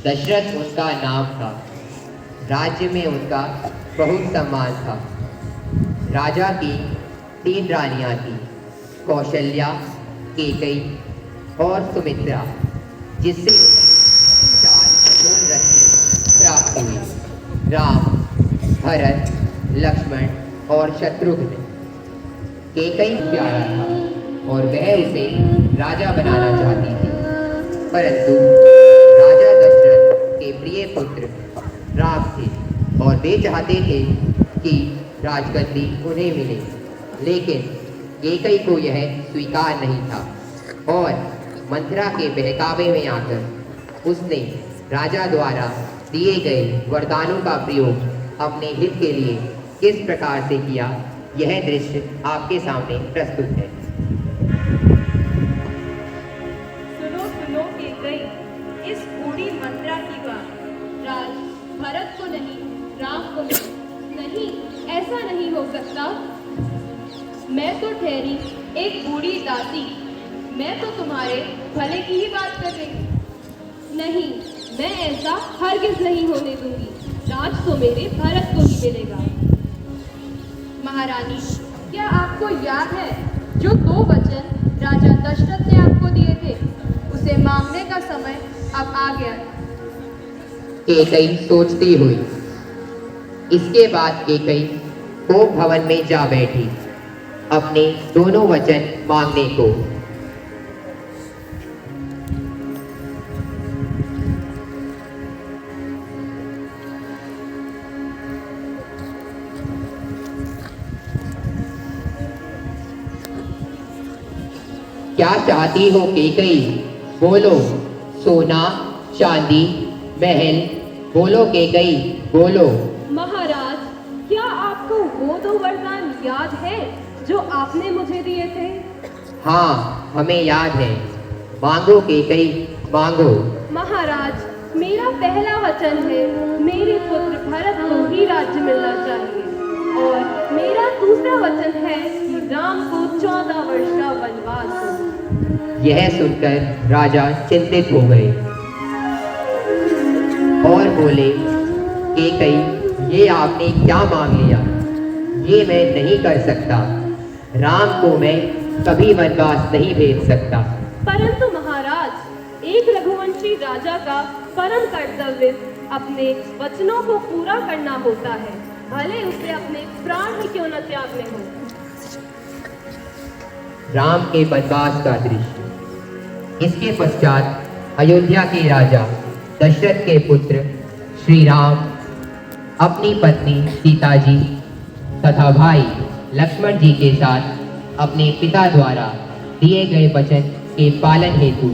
दशरथ उनका नाम था। राज्य में उनका बहुत सम्मान था। राजा की 3 रानियां थीं, कौशल्या, केकई और सुमित्रा, जिससे 4 अनमोल रत्न प्राप्त हुए, राम, भरत, लक्ष्मण और शत्रुघ्न। केकई प्यारा था और वह उसे राजा बनाना चाहती थी, परंतु राजा दशरथ के प्रिय पुत्र राम थे और वे चाहते थे कि राजगद्दी उन्हें मिले, लेकिन केकई को यह स्वीकार नहीं था और मंथरा के बहकावे में आकर उसने राजा द्वारा दिए गए वरदानों का प्रयोग अपने हित के लिए किस प्रकार से किया, यह दृश्य आपके सामने प्रस्तुत है। सुनो सुनो केकई, इस बूढ़ी मंत्रा की बात। राज भरत को नहीं, राम को नहीं, ऐसा नहीं हो सकता। मैं तो ठहरी एक बूढ़ी दासी, मैं तो तुम्हारे भले की ही बात कर रही। नहीं, मैं ऐसा हरगिज नहीं होने दूंगी। राज तो मेरे भरत को ही मिलेगा। महारानी, क्या आपको याद है जो 2 वचन राजा दशरथ ने आपको दिए थे, उसे मांगने का समय अब आ गया। केकई सोचती हुई। इसके बाद केकई कोप भवन में जा बैठी अपने दोनों वचन मांगने को। क्या चाहती हो केकई? बोलो। सोना, चांदी, महल, बोलो केकई, बोलो। महाराज, क्या आपको वो 2 वरदान याद है जो आपने मुझे दिए थे? हाँ, हमें याद है। मांगो केकई, मांगो। महाराज, मेरा पहला वचन है, मेरे पुत्र भरत को ही राज्य मिलना चाहिए, और मेरा दूसरा वचन है कि राम को 14 वर्ष का वनवास हो। यह सुनकर राजा चिंतित हो गए और बोले, केकई, ये आपने क्या मांग लिया? ये मैं नहीं कर सकता। राम को मैं कभी वनवास नहीं भेज सकता। परंतु महाराज, एक रघुवंशी राजा का परम कर्तव्य अपने वचनों को पूरा करना होता है, भले उसे अपने प्राण ही क्यों न त्यागने हो। राम के वनवास का दृश्य। इसके पश्चात अयोध्या के राजा दशरथ के पुत्र श्री राम अपनी पत्नी सीता जी तथा भाई लक्ष्मण जी के साथ अपने पिता द्वारा दिए गए वचन के पालन हेतु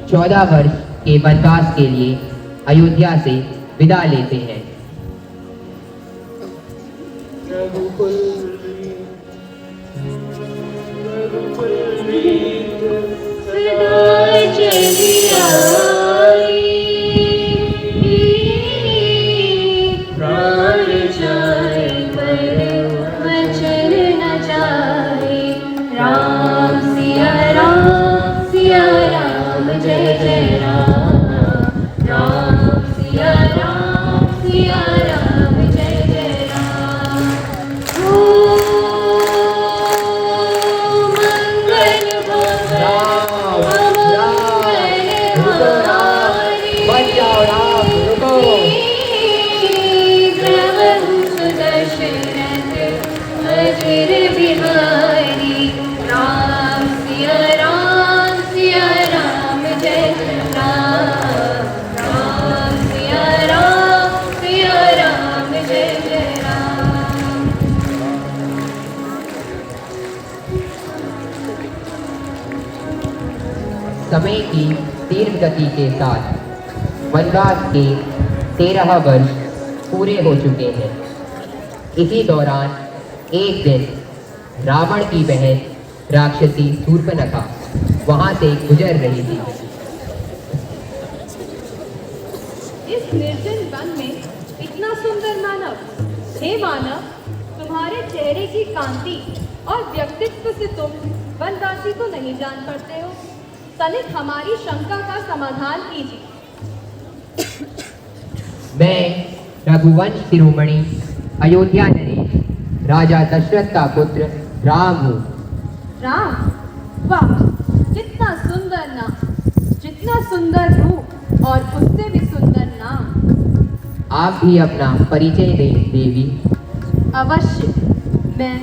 14 वर्ष के वनवास के लिए अयोध्या से विदा लेते हैं। समय की तीव्र गति के साथ वनवास के 13 वर्ष पूरे हो चुके हैं। इसी दौरान एक दिन रावण की बहन राक्षसी शूर्पणखा वहां से गुजर रही थी। इस निर्जन वन में इतना सुंदर मानव, हे मानव, तुम्हारे चेहरे की कांति और व्यक्तित्व से तुम वनवासी को नहीं जान पड़ते हो। तनिक हमारी शंका का समाधान कीजिए। मैं रघुवंश शिरोमणि अयोध्या नरेश राजा दशरथ का पुत्र राम हूँ। राम? वाह, कितना सुंदर नाम, जितना सुंदर रूप और उससे भी सुंदर नाम। आप भी अपना परिचय दें देवी। अवश्य। मैं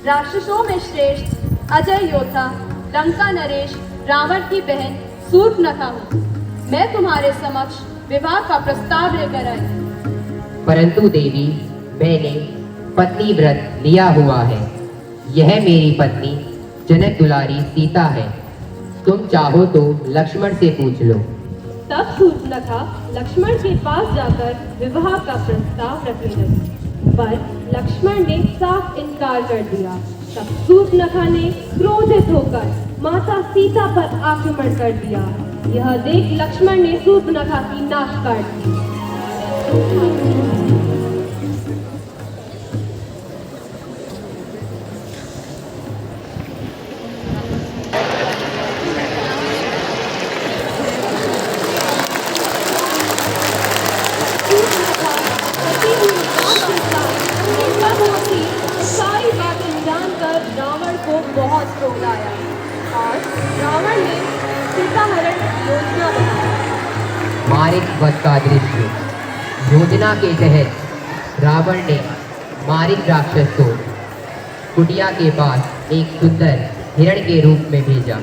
राक्षसों में श्रेष्ठ अजय योद्धा लंका नरेश रावण की बहन शूर्पणखा हूँ। मैं तुम्हारे समक्ष विवाह का प्रस्ताव लेकर आई। परंतु देवी, मैंने पत्नी व्रत लिया हुआ है। यह मेरी पत्नी जनक दुलारी सीता है। तुम चाहो तो लक्ष्मण से पूछ लो। तब शूर्पणखा लक्ष्मण के पास जाकर विवाह का प्रस्ताव रखने लगी, पर लक्ष्मण ने साफ इनकार कर दिया। तब शूर्पणखा ने क्रोधित होकर माता सीता पर आक्रमण कर दिया। यह देख लक्ष्मण ने शूर्पणखा की नाक काट दी। सारी बातें जानकर रावण को बहुत क्रोध आया और रावण ने सीताहरण योजना बनाई। मारिच वध का दृश्य। योजना के तहत रावण ने मारिच राक्षस को कुटिया के पास एक सुंदर हिरण के रूप में भेजा।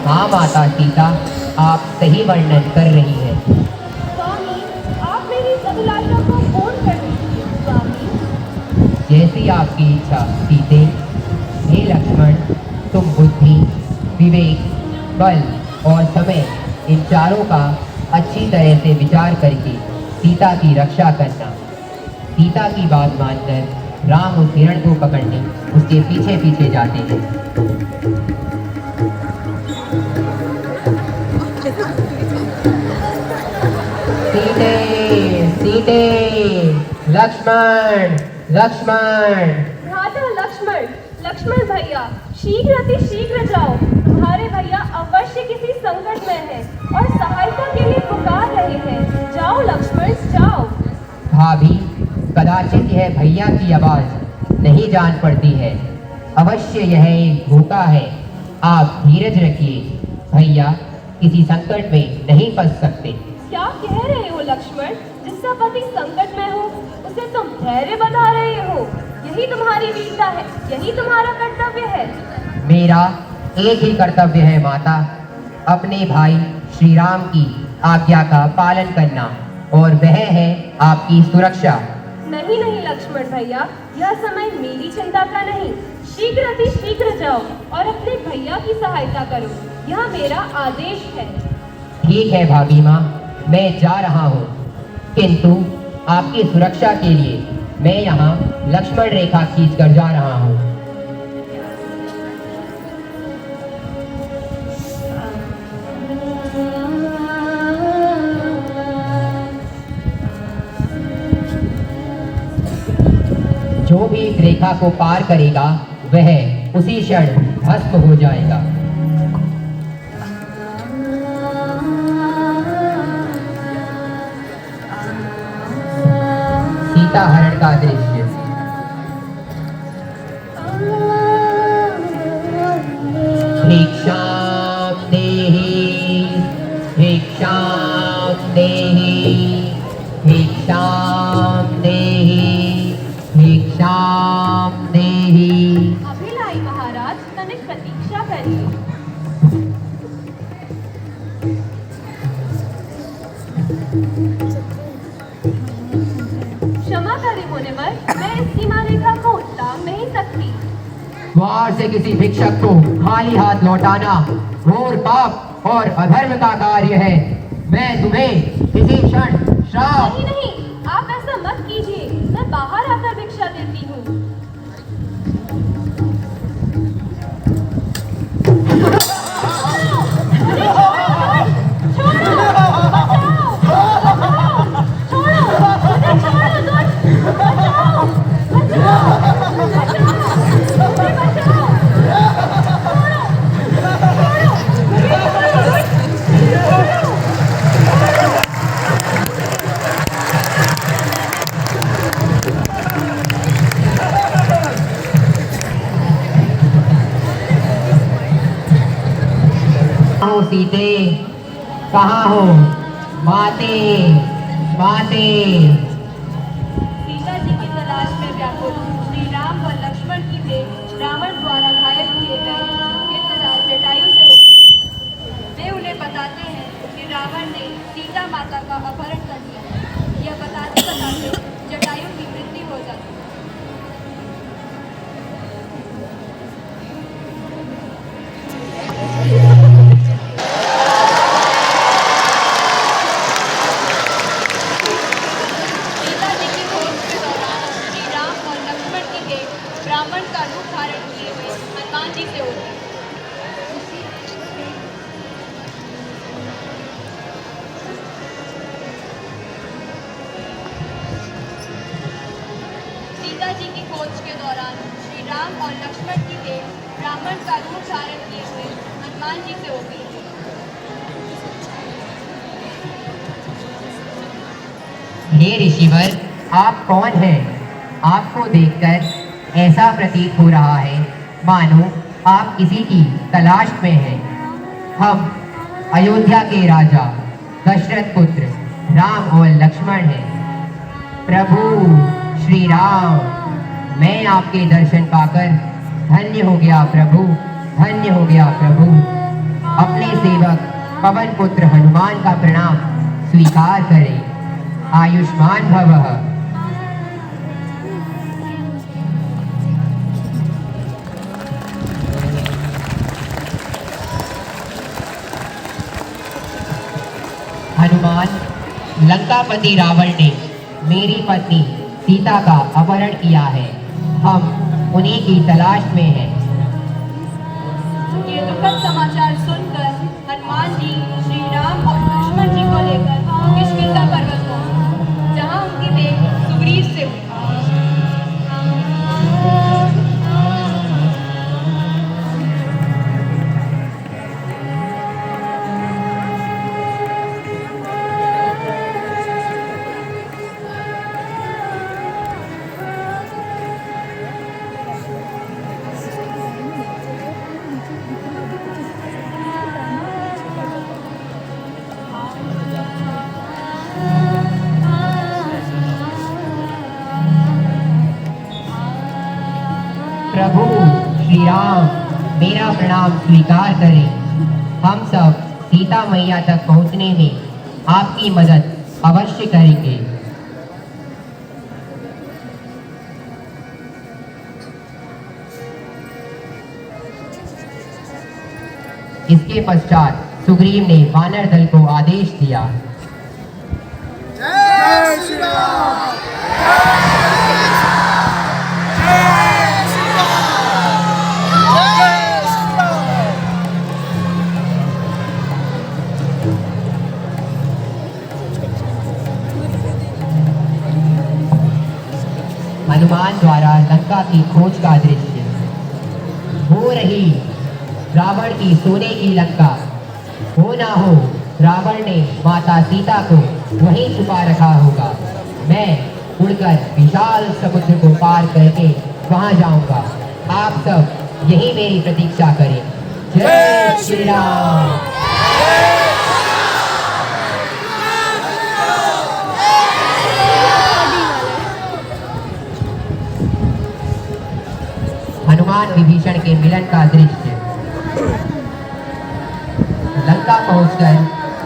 हाँ माता सीता, आप सही वर्णन कर रही हैं। स्वामी, आप मेरी इस अभिलाषा को पूर्ण कर दीजिए। स्वामी, जैसी आपकी इच्छा सीते। हे लक्ष्मण, तुम बुद्धि, विवेक, बल और समय इन चारों का अच्छी तरह से विचार करके सीता की रक्षा करना। सीता की बात मानकर राम उस हिरण को पकड़ने उसके पीछे पीछे जाते हैं। सीते, सीते, लक्ष्मण, लक्ष्मण। राजा लक्ष्मण, लक्ष्मण भैया, शीघ्र अति शीघ्र जाओ। तुम्हारे भैया अवश्य किसी संकट में हैं और सहायता के लिए पुकार रहे हैं। जाओ लक्ष्मण, जाओ। भाभी, कदाचित यह भैया की आवाज नहीं जान पड़ती है। अवश्य यह एक धोखा है। आप धीरज रखिए। भैया किसी संकट में नहीं फंस सकते। क्या कह रहे हो लक्ष्मण? जिसका पति संकट में हो उसे तुम धैर्य बता रहे हो। यही तुम्हारी वीरता है, यही तुम्हारा कर्तव्य है। मेरा एक ही कर्तव्य है माता, अपने भाई श्री राम की आज्ञा का पालन करना, और वह है आपकी सुरक्षा। नहीं नहीं लक्ष्मण भैया, यह समय मेरी चिंता का नहीं। शीघ्र अति शीघ्र जाओ और अपने भैया की सहायता करो। यह मेरा आदेश है। ठीक है भाभी माँ, मैं जा रहा हूँ, किंतु आपकी सुरक्षा के लिए मैं यहाँ लक्ष्मण रेखा खींचकर जा रहा हूँ। जो भी इस रेखा को पार करेगा वह उसी क्षण भस्म हो जाएगा। सीता हरण का दृश्य। एक शांत भिक्षां देहि भिक्षां देहि भिक्षां देहि। अभिलाई महाराज, तनिक प्रतीक्षा करिए। क्षमा करें मुनिवर, मैं इस सीमा रेखा को उतार नहीं सकती। द्वार से किसी भिक्षक को खाली हाथ लौटाना घोर पाप और अधर्म का कार्य है। मैं तुम्हें इसी क्षण श्राप। नहीं नहीं, आप ऐसा मत कीजिए, मैं बाहर आकर भिक्षा देती हूँ। सीते कहाँ हो? माते माते। सीता जी की तलाश में व्याकुल श्री राम व लक्ष्मण की देह रावण द्वारा घायल किए गए गिद्धराज जटायु से होते। वे उन्हें बताते हैं कि रावण ने सीता माता का अपहरण कर लिया है। यह बताते बताते जटायु की मृत्यु हो जाती है। सीता जी की खोज के दौरान श्री राम और लक्ष्मण की देह ब्राह्मण का रूप धारण किए हुए हनुमान जी से होती है। सीता जी की खोज के दौरान श्री राम और लक्ष्मण की देह ब्राह्मण का रूप धारण किए हुए हनुमान जी से होती है। हे ऋषिवर, आप कौन हैं? आपको देखकर ऐसा प्रतीत हो रहा है मानो आप किसी की तलाश में हैं। हम अयोध्या के राजा दशरथ पुत्र राम और लक्ष्मण हैं। प्रभु श्री राम, मैं आपके दर्शन पाकर धन्य हो गया प्रभु, धन्य हो गया प्रभु। अपने सेवक पवन पुत्र हनुमान का प्रणाम स्वीकार करें। आयुष्मान भवः। हनुमान, लंकापति रावण ने मेरी पत्नी सीता का अपहरण किया है। हम उन्हीं की तलाश में हैं। ये दुखद समाचार सुनकर हनुमान जी श्री राम और लक्ष्मण जी को लेकर किष्किंधा पर्वत पहुंचे, जहां उनकी देह सुग्रीव से हुई। प्रभु श्री राम, मेरा प्रणाम स्वीकार करें। हम सब सीता मैया तक पहुंचने में आपकी मदद अवश्य करेंगे। इसके पश्चात सुग्रीव ने वानर दल को आदेश दिया। जय श्री राम। हनुमान द्वारा लंका की खोज का दृश्य। हो रही रावण की सोने की लंका। हो ना हो, रावण ने माता सीता को वहीं छुपा रखा होगा। मैं उड़कर विशाल समुद्र को पार करके वहां जाऊंगा। आप सब यही मेरी प्रतीक्षा करें। जय श्री राम। हनुमान विभीषण के मिलन का दृश्य। लंका पहुंचकर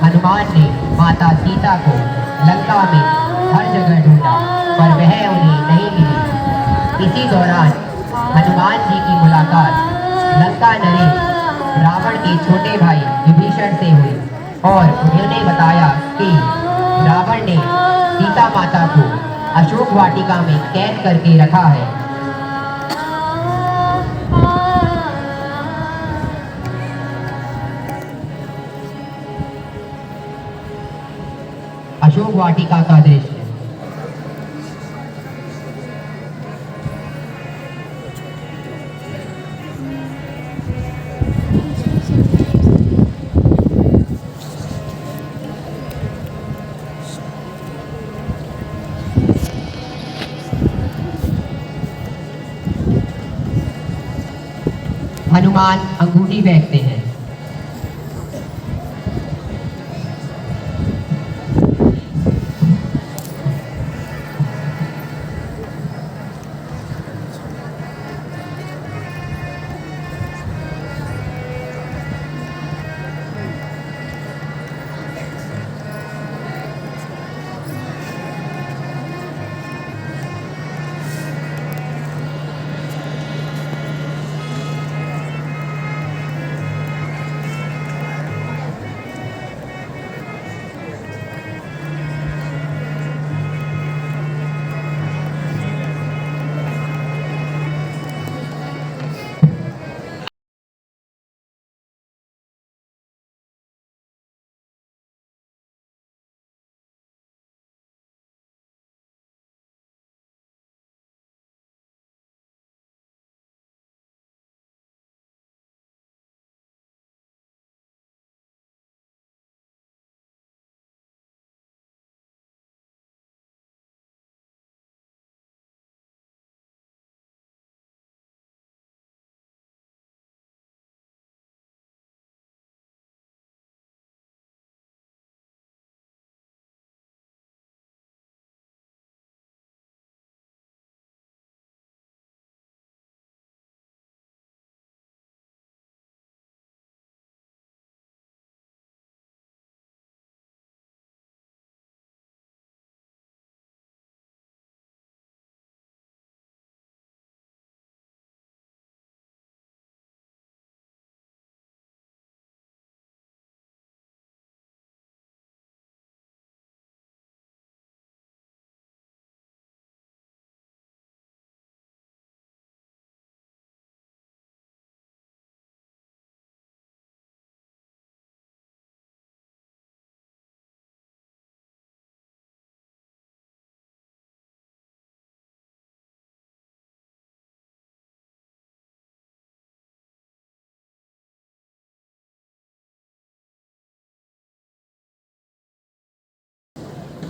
हनुमान ने माता सीता को लंका में हर जगह ढूंढा, पर वह उन्हें नहीं मिली। इसी दौरान हनुमान जी की मुलाकात लंका नरेश रावण के छोटे भाई विभीषण से हुई और उन्होंने बताया कि रावण ने सीता माता को अशोक वाटिका में कैद करके रखा है। अशोक वाटिका का दृश्य। हनुमान अंगूठी फेंकते हैं।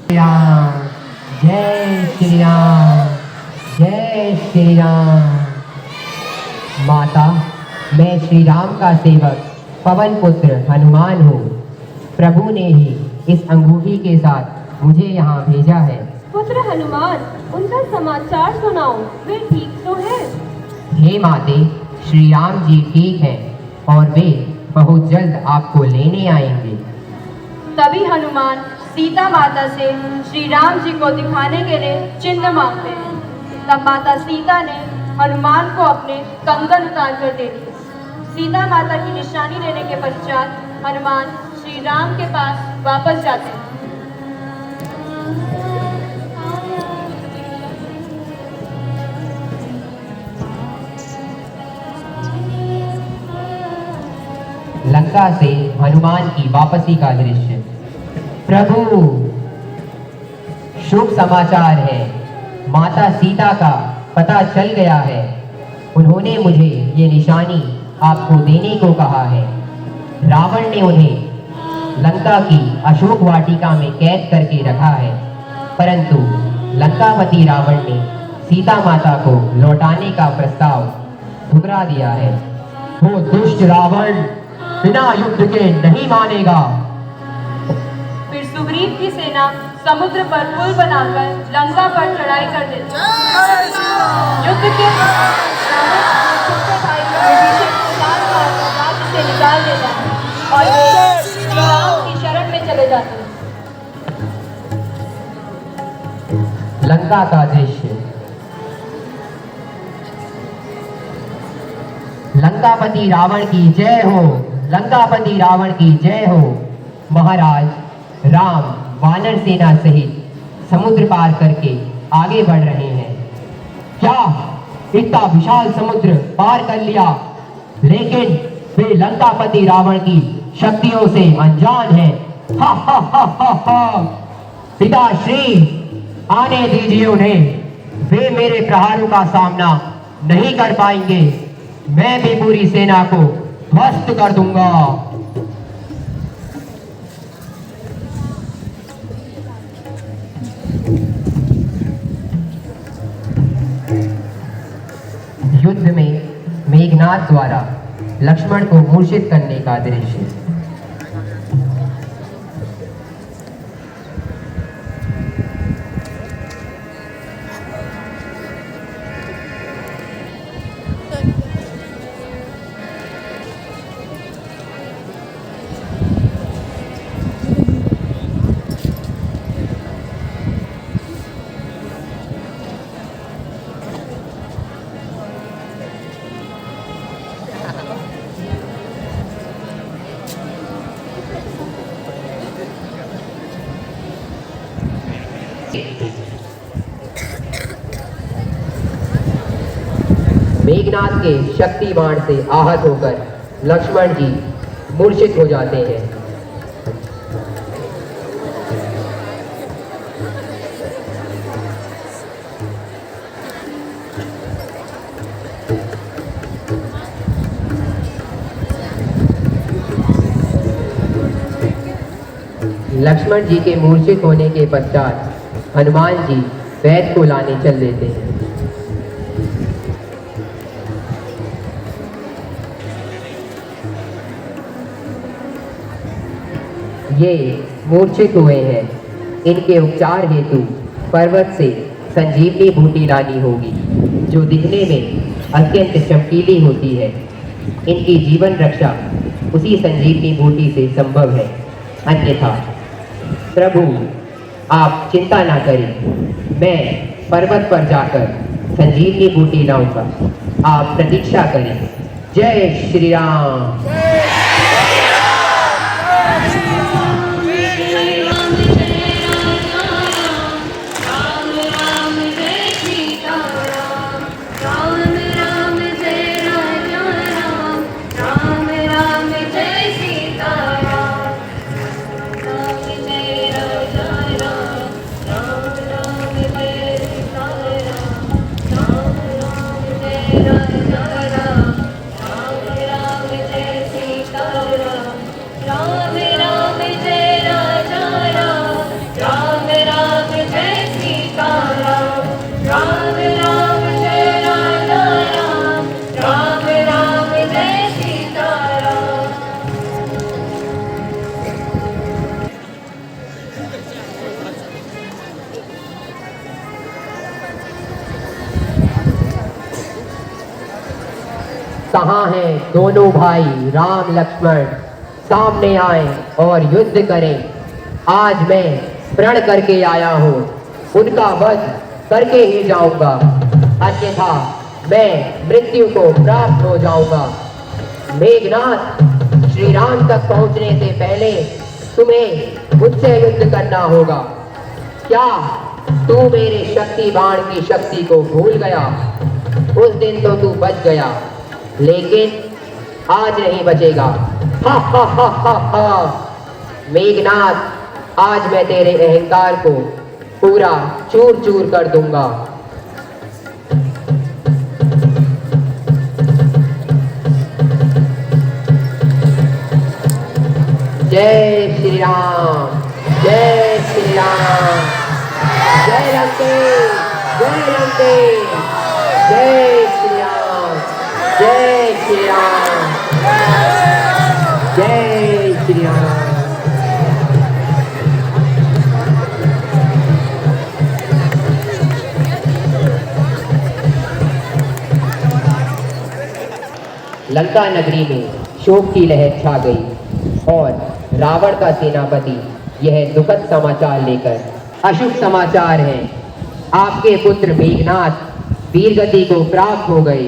राम, जय श्री राम, जय श्री राम। माता, मैं श्री राम का सेवक पवन पुत्र हनुमान हूँ। प्रभु ने ही इस अंगूठी के साथ मुझे यहाँ भेजा है। पुत्र हनुमान, उनका समाचार सुनाओ, वे ठीक तो हैं? हे माते, श्री राम जी ठीक हैं और वे बहुत जल्द आपको लेने आएंगे। तभी हनुमान सीता माता से श्री राम जी को दिखाने के लिए चिन्ह मांगते हैं। तब माता सीता ने हनुमान को अपने कंगन उतार कर दे दिए। सीता माता की निशानी लेने के पश्चात हनुमान श्री राम के पास वापस जाते हैं। लंका से हनुमान की वापसी का दृश्य। प्रभु, शुभ समाचार है। माता सीता का पता चल गया है। उन्होंने मुझे ये निशानी आपको देने को कहा है। रावण ने उन्हें लंका की अशोक वाटिका में कैद करके रखा है, परंतु लंकापति रावण ने सीता माता को लौटाने का प्रस्ताव ठुकरा दिया है। वो दुष्ट रावण बिना युद्ध के नहीं मानेगा। फिर सुग्रीव की सेना समुद्र पर पुल बनाकर लंका पर चढ़ाई कर देती है। युद्ध के चले जाते हैं। लंका का दृश्य। लंकापति रावण की जय हो, लंकापति रावण की जय हो। महाराज राम वानर सेना सहित समुद्र पार करके आगे बढ़ रहे हैं। क्या इतना विशाल समुद्र पार कर लिया, लेकिन वे लंकापति रावण की शक्तियों से अनजान है। हा हा हा हा हा। पिताश्री आने दीजिए उन्हें, वे मेरे प्रहारों का सामना नहीं कर पाएंगे। मैं भी पूरी सेना को ध्वस्त कर दूंगा। युद्ध में मेघनाद द्वारा लक्ष्मण को मूर्छित करने का दृश्य। मेघनाद के शक्ति बाण से आहत होकर लक्ष्मण जी मूर्छित हो जाते हैं। लक्ष्मण जी के मूर्छित होने के पश्चात हनुमान जी वैद्य को लाने चल देते हैं। ये मूर्छित हुए हैं, इनके उपचार हेतु पर्वत से संजीवनी बूटी लानी होगी, जो दिखने में अत्यंत चमकीली होती है। इनकी जीवन रक्षा उसी संजीवनी बूटी से संभव है, अन्यथा प्रभु आप चिंता ना करें, मैं पर्वत पर जाकर संजीवनी बूटी लाऊंगा, आप प्रतीक्षा करें। जय श्री राम। कहाँ हैं दोनों भाई राम लक्ष्मण, सामने आए और युद्ध करें। आज मैं प्रण करके आया हूँ, उनका वध करके ही जाऊंगा, अन्यथा मैं मृत्यु को प्राप्त हो जाऊंगा। मेघनाद, श्री राम तक पहुंचने से पहले तुम्हें मुझसे युद्ध करना होगा। क्या तू मेरे शक्ति बाण की शक्ति को भूल गया? उस दिन तो तू बच गया, लेकिन आज नहीं बचेगा। हा हा हा हा हा। मेघनाद, आज मैं तेरे अहंकार को पूरा चूर चूर कर दूंगा। जय श्री राम, जय श्री राम, जय रंके, जय रंके, जय श्री राम, जय श्री राम, जय श्री राम। लंका नगरी में शोक की लहर छा गई और रावण का सेनापति यह दुखद समाचार लेकर। अशुभ समाचार है, आपके पुत्र मेघनाथ वीरगति को प्राप्त हो गए।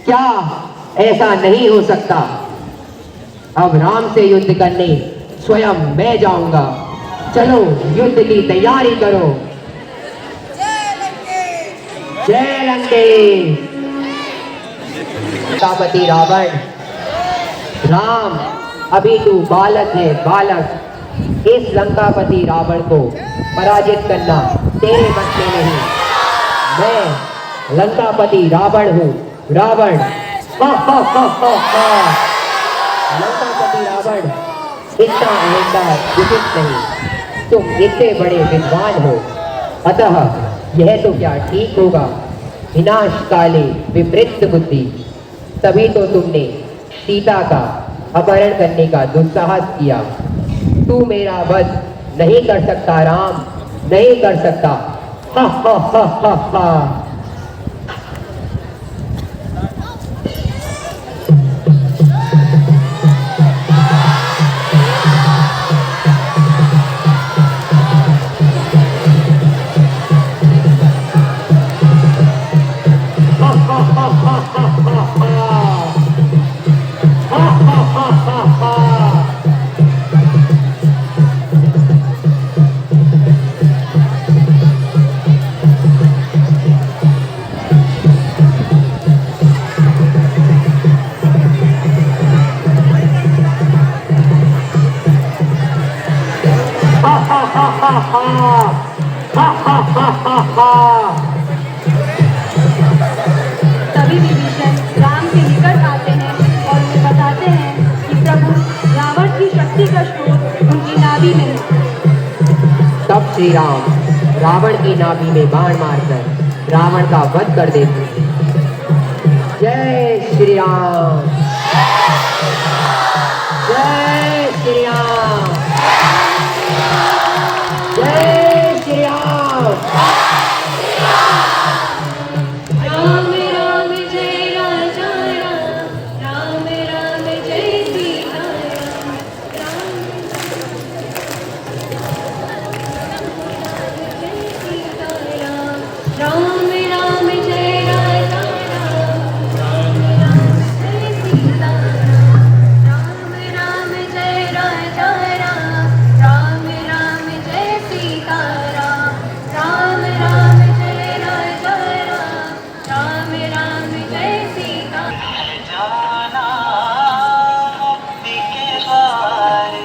क्या ऐसा नहीं हो सकता? अब राम से युद्ध करने स्वयं मैं जाऊंगा। चलो युद्ध की तैयारी करो। जय लंकेश। लंकापति रावण, राम अभी तू बालक है, बालक। इस लंकापति रावण को पराजित करना तेरे बस में नहीं। मैं लंकापति रावण हूँ, रावण। हा हा हा हा हा। लंकापति रावण, इतना अहंकार उचित नहीं। तुम इतने बड़े विद्वान हो, अतः यह तो क्या ठीक होगा। विनाश काले विपरीत बुद्धि। तभी तो तुमने सीता का अपहरण करने का दुस्साहस किया। तू मेरा वध नहीं कर सकता राम, नहीं कर सकता। हा हा हा हा हा। तभी विभीषण राम के निकट आते हैं और उन्हें बताते हैं कि प्रभु, रावण की शक्ति का स्रोत उनकी नाभि में है। तब श्री राम रावण की नाभि में बाण मारकर रावण का वध कर देते हैं। जय श्री राम, जय श्री राम, जय श्री राम। राम राम जय राजा राम, राम राम जय सीता राम, राम राम जय राजा राम, राम राम जय सीता राम, राम जय राजा राम, राम राम जय सीता राम, राम राम जय राजा राम, राम राम जय सीता। जाना मुक्ति के द्वारे,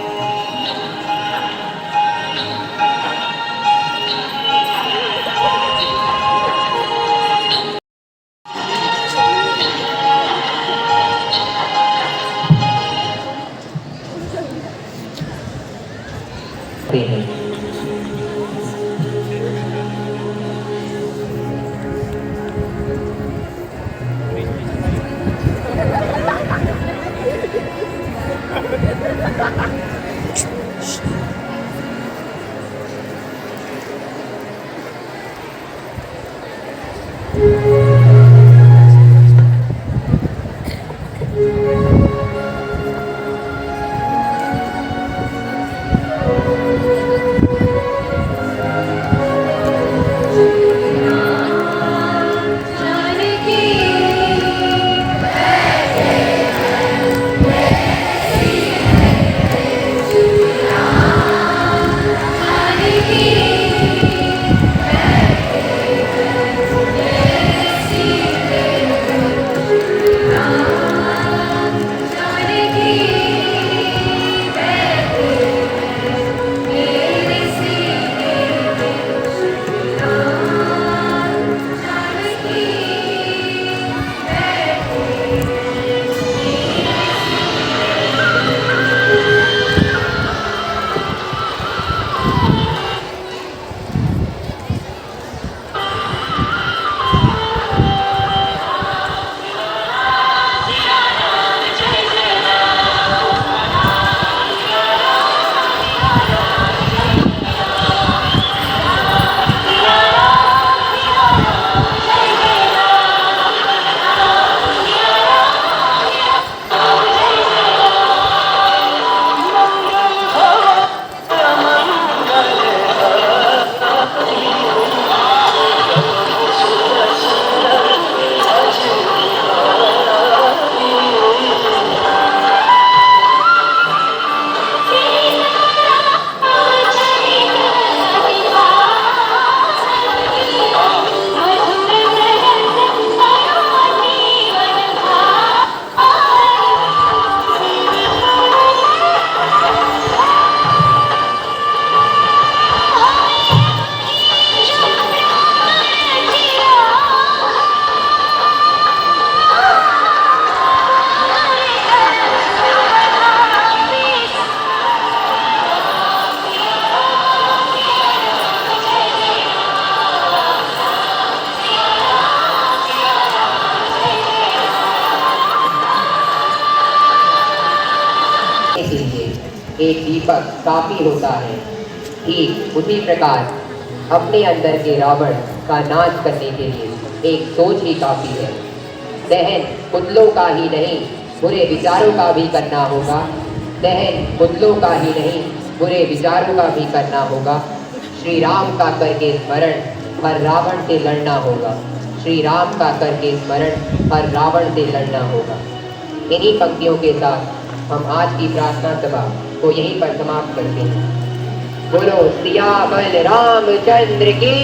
हैं। एक दीपक काफी होता है, ठीक उसी प्रकार अपने अंदर के रावण का नाश करने के लिए एक सोच ही काफी है। दहन पुतलों का ही नहीं, बुरे विचारों का भी करना होगा। दहन पुतलों का ही नहीं, बुरे विचारों का भी करना होगा। श्री राम का करके स्मरण, हर रावण से लड़ना होगा। श्री राम का करके स्मरण, हर रावण से लड़ना होगा। इन्हीं पंक्तियों के साथ हम आज की प्रार्थना सभा को यहीं पर समाप्त करते हैं। बोलो सिया बल रामचंद्र की।